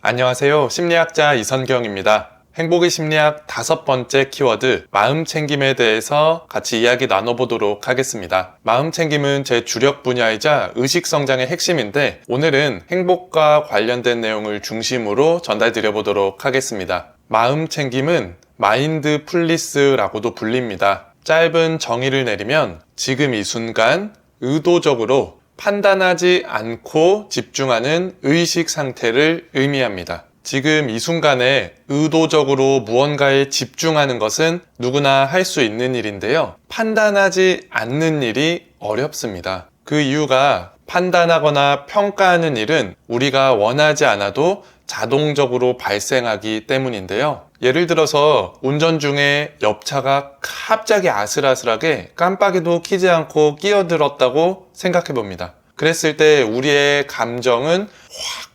안녕하세요. 심리학자 이선경입니다. 행복의 심리학 5번째 키워드, 마음 챙김에 대해서 같이 이야기 나눠보도록 하겠습니다. 마음 챙김은 제 주력 분야이자 의식 성장의 핵심인데, 오늘은 행복과 관련된 내용을 중심으로 전달드려 보도록 하겠습니다. 마음 챙김은 마인드풀리스라고도 불립니다. 짧은 정의를 내리면 지금 이 순간 의도적으로 판단하지 않고 집중하는 의식 상태를 의미합니다. 지금 이 순간에 의도적으로 무언가에 집중하는 것은 누구나 할 수 있는 일인데요. 판단하지 않는 일이 어렵습니다. 그 이유가 판단하거나 평가하는 일은 우리가 원하지 않아도 자동적으로 발생하기 때문인데요. 예를 들어서 운전 중에 옆차가 갑자기 아슬아슬하게 깜빡이도 켜지 않고 끼어들었다고 생각해 봅니다. 그랬을 때 우리의 감정은 확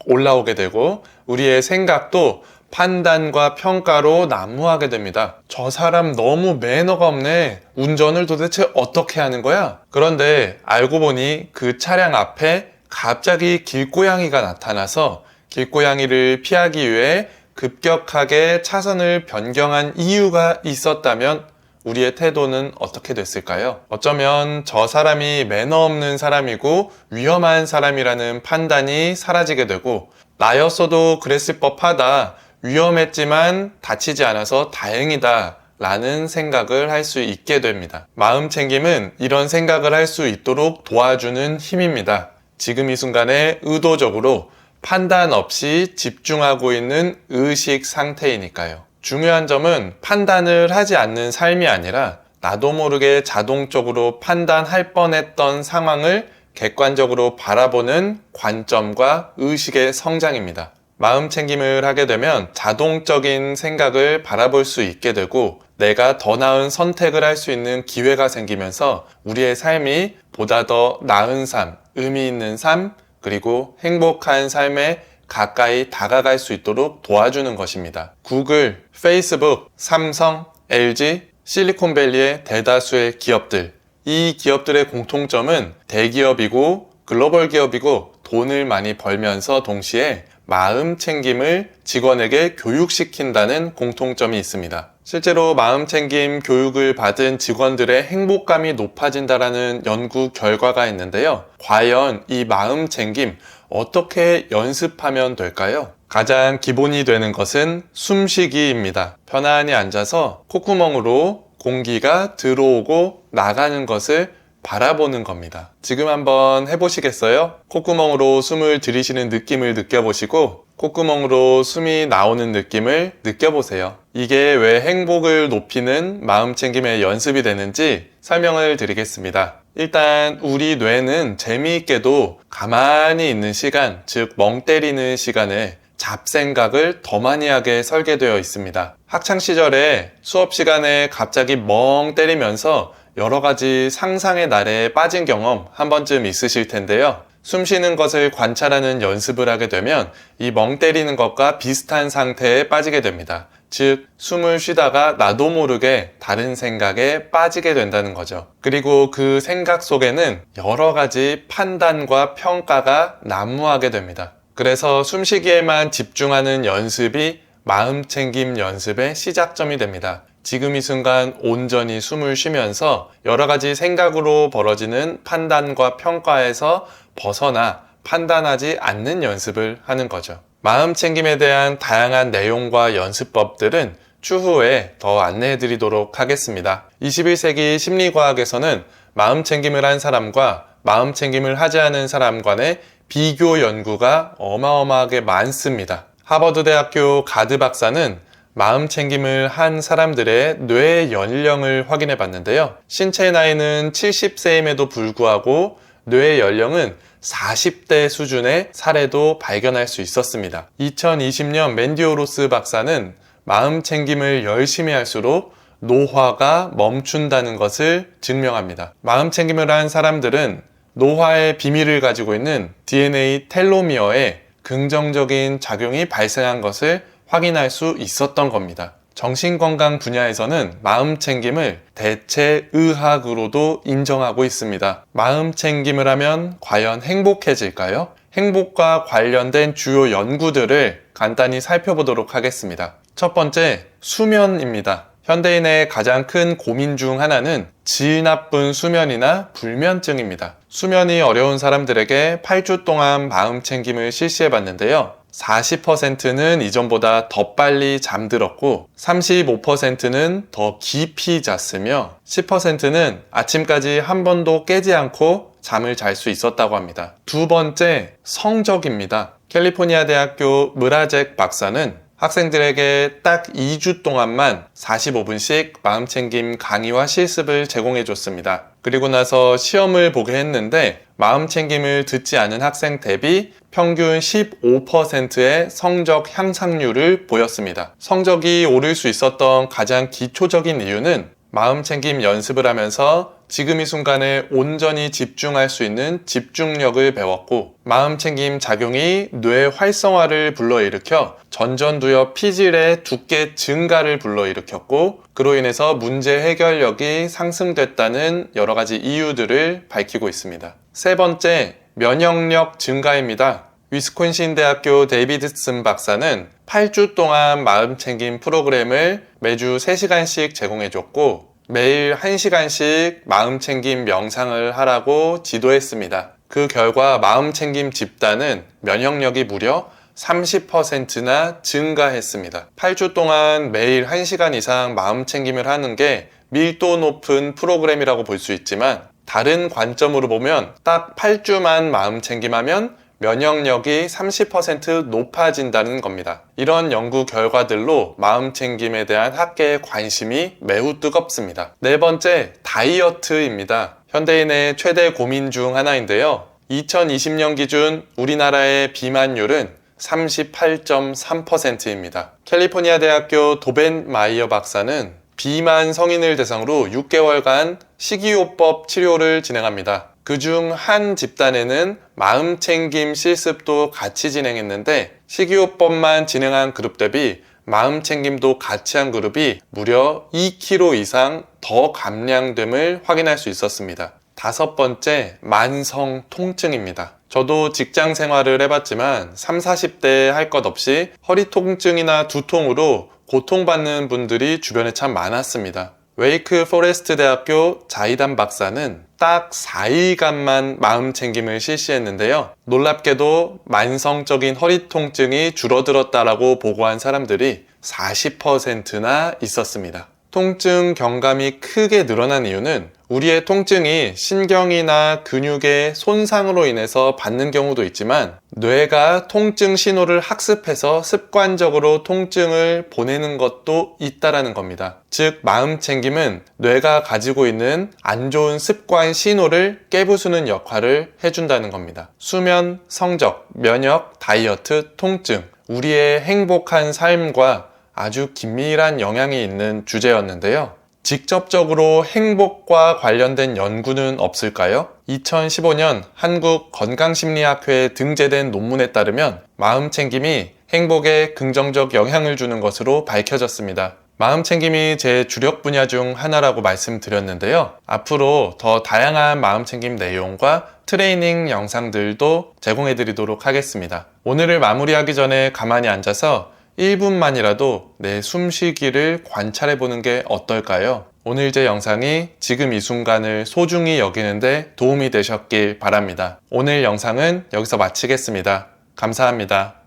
올라오게 되고 우리의 생각도 판단과 평가로 난무하게 됩니다. 저 사람 너무 매너가 없네. 운전을 도대체 어떻게 하는 거야? 그런데 알고 보니 그 차량 앞에 갑자기 길고양이가 나타나서 길고양이를 피하기 위해 급격하게 차선을 변경한 이유가 있었다면 우리의 태도는 어떻게 됐을까요? 어쩌면 저 사람이 매너 없는 사람이고 위험한 사람이라는 판단이 사라지게 되고, 나였어도 그랬을 법하다, 위험했지만 다치지 않아서 다행이다 라는 생각을 할 수 있게 됩니다. 마음 챙김은 이런 생각을 할 수 있도록 도와주는 힘입니다. 지금 이 순간에 의도적으로 판단 없이 집중하고 있는 의식 상태이니까요. 중요한 점은 판단을 하지 않는 삶이 아니라 나도 모르게 자동적으로 판단할 뻔했던 상황을 객관적으로 바라보는 관점과 의식의 성장입니다. 마음 챙김을 하게 되면 자동적인 생각을 바라볼 수 있게 되고, 내가 더 나은 선택을 할 수 있는 기회가 생기면서 우리의 삶이 보다 더 나은 삶, 의미 있는 삶, 그리고 행복한 삶에 가까이 다가갈 수 있도록 도와주는 것입니다. 구글, 페이스북, 삼성, LG, 실리콘밸리의 대다수의 기업들, 이 기업들의 공통점은 대기업이고 글로벌 기업이고 돈을 많이 벌면서 동시에 마음 챙김을 직원에게 교육시킨다는 공통점이 있습니다. 실제로 마음 챙김 교육을 받은 직원들의 행복감이 높아진다는 연구 결과가 있는데요. 과연 이 마음 챙김 어떻게 연습하면 될까요? 가장 기본이 되는 것은 숨쉬기입니다. 편안히 앉아서 콧구멍으로 공기가 들어오고 나가는 것을 바라보는 겁니다. 지금 한번 해보시겠어요? 콧구멍으로 숨을 들이쉬는 느낌을 느껴보시고 콧구멍으로 숨이 나오는 느낌을 느껴보세요. 이게 왜 행복을 높이는 마음 챙김의 연습이 되는지 설명을 드리겠습니다. 일단 우리 뇌는 재미있게도 가만히 있는 시간, 즉 멍 때리는 시간에 잡생각을 더 많이 하게 설계되어 있습니다. 학창시절에 수업 시간에 갑자기 멍 때리면서 여러 가지 상상의 나래에 빠진 경험 한 번쯤 있으실 텐데요. 숨 쉬는 것을 관찰하는 연습을 하게 되면 이 멍 때리는 것과 비슷한 상태에 빠지게 됩니다. 즉, 숨을 쉬다가 나도 모르게 다른 생각에 빠지게 된다는 거죠. 그리고 그 생각 속에는 여러 가지 판단과 평가가 난무하게 됩니다. 그래서 숨쉬기에만 집중하는 연습이 마음 챙김 연습의 시작점이 됩니다. 지금 이 순간 온전히 숨을 쉬면서 여러 가지 생각으로 벌어지는 판단과 평가에서 벗어나 판단하지 않는 연습을 하는 거죠. 마음 챙김에 대한 다양한 내용과 연습법들은 추후에 더 안내해 드리도록 하겠습니다. 21세기 심리과학에서는 마음 챙김을 한 사람과 마음 챙김을 하지 않은 사람 간의 비교 연구가 어마어마하게 많습니다. 하버드 대학교 가드 박사는 마음 챙김을 한 사람들의 뇌 연령을 확인해 봤는데요. 신체 나이는 70세임에도 불구하고 뇌 연령은 40대 수준의 사례도 발견할 수 있었습니다. 2020년 맨디오로스 박사는 마음 챙김을 열심히 할수록 노화가 멈춘다는 것을 증명합니다. 마음 챙김을 한 사람들은 노화의 비밀을 가지고 있는 DNA 텔로미어에 긍정적인 작용이 발생한 것을 확인할 수 있었던 겁니다. 정신건강 분야에서는 마음 챙김을 대체의학으로도 인정하고 있습니다. 마음 챙김을 하면 과연 행복해질까요? 행복과 관련된 주요 연구들을 간단히 살펴보도록 하겠습니다. 첫 번째, 수면입니다. 현대인의 가장 큰 고민 중 하나는 질 나쁜 수면이나 불면증입니다. 수면이 어려운 사람들에게 8주 동안 마음 챙김을 실시해 봤는데요. 40%는 이전보다 더 빨리 잠들었고 35%는 더 깊이 잤으며 10%는 아침까지 한 번도 깨지 않고 잠을 잘 수 있었다고 합니다. 두 번째, 성적입니다. 캘리포니아 대학교 무라젝 박사는 학생들에게 딱 2주 동안만 45분씩 마음챙김 강의와 실습을 제공해 줬습니다. 그리고 나서 시험을 보게 했는데 마음챙김을 듣지 않은 학생 대비 평균 15%의 성적 향상률을 보였습니다. 성적이 오를 수 있었던 가장 기초적인 이유는 마음챙김 연습을 하면서 지금 이 순간에 온전히 집중할 수 있는 집중력을 배웠고 마음챙김 작용이 뇌 활성화를 불러일으켜 전전두엽 피질의 두께 증가를 불러일으켰고 그로 인해서 문제 해결력이 상승됐다는 여러 가지 이유들을 밝히고 있습니다. 세 번째, 면역력 증가입니다. 위스콘신 대학교 데이비드슨 박사는 8주 동안 마음챙김 프로그램을 매주 3시간씩 제공해줬고 매일 1시간씩 마음챙김 명상을 하라고 지도했습니다. 그 결과 마음챙김 집단은 면역력이 무려 30%나 증가했습니다. 8주 동안 매일 1시간 이상 마음챙김을 하는 게 밀도 높은 프로그램이라고 볼 수 있지만 다른 관점으로 보면 딱 8주만 마음챙김하면 면역력이 30% 높아진다는 겁니다. 이런 연구 결과들로 마음챙김에 대한 학계의 관심이 매우 뜨겁습니다. 네 번째, 다이어트입니다. 현대인의 최대 고민 중 하나인데요. 2020년 기준 우리나라의 비만율은 38.3%입니다. 캘리포니아 대학교 도벤 마이어 박사는 비만 성인을 대상으로 6개월간 식이요법 치료를 진행합니다. 그중 한 집단에는 마음챙김 실습도 같이 진행했는데 식이요법만 진행한 그룹 대비 마음챙김도 같이 한 그룹이 무려 2kg 이상 더 감량됨을 확인할 수 있었습니다. 다섯 번째, 만성 통증입니다. 저도 직장 생활을 해봤지만 30, 40대에 할 것 없이 허리 통증이나 두통으로 고통받는 분들이 주변에 참 많았습니다. 웨이크 포레스트 대학교 자이단 박사는 딱 4일간만 마음챙김을 실시했는데요. 놀랍게도 만성적인 허리 통증이 줄어들었다라고 보고한 사람들이 40%나 있었습니다. 통증 경감이 크게 늘어난 이유는 우리의 통증이 신경이나 근육의 손상으로 인해서 받는 경우도 있지만 뇌가 통증 신호를 학습해서 습관적으로 통증을 보내는 것도 있다라는 겁니다. 즉 마음챙김은 뇌가 가지고 있는 안 좋은 습관 신호를 깨부수는 역할을 해준다는 겁니다. 수면, 성적, 면역, 다이어트, 통증, 우리의 행복한 삶과 아주 긴밀한 영향이 있는 주제였는데요. 직접적으로 행복과 관련된 연구는 없을까요? 2015년 한국건강심리학회에 등재된 논문에 따르면 마음챙김이 행복에 긍정적 영향을 주는 것으로 밝혀졌습니다. 마음챙김이 제 주력 분야 중 하나라고 말씀드렸는데요. 앞으로 더 다양한 마음챙김 내용과 트레이닝 영상들도 제공해드리도록 하겠습니다. 오늘을 마무리하기 전에 가만히 앉아서 1분만이라도 내 숨쉬기를 관찰해보는 게 어떨까요? 오늘 제 영상이 지금 이 순간을 소중히 여기는데 도움이 되셨길 바랍니다. 오늘 영상은 여기서 마치겠습니다. 감사합니다.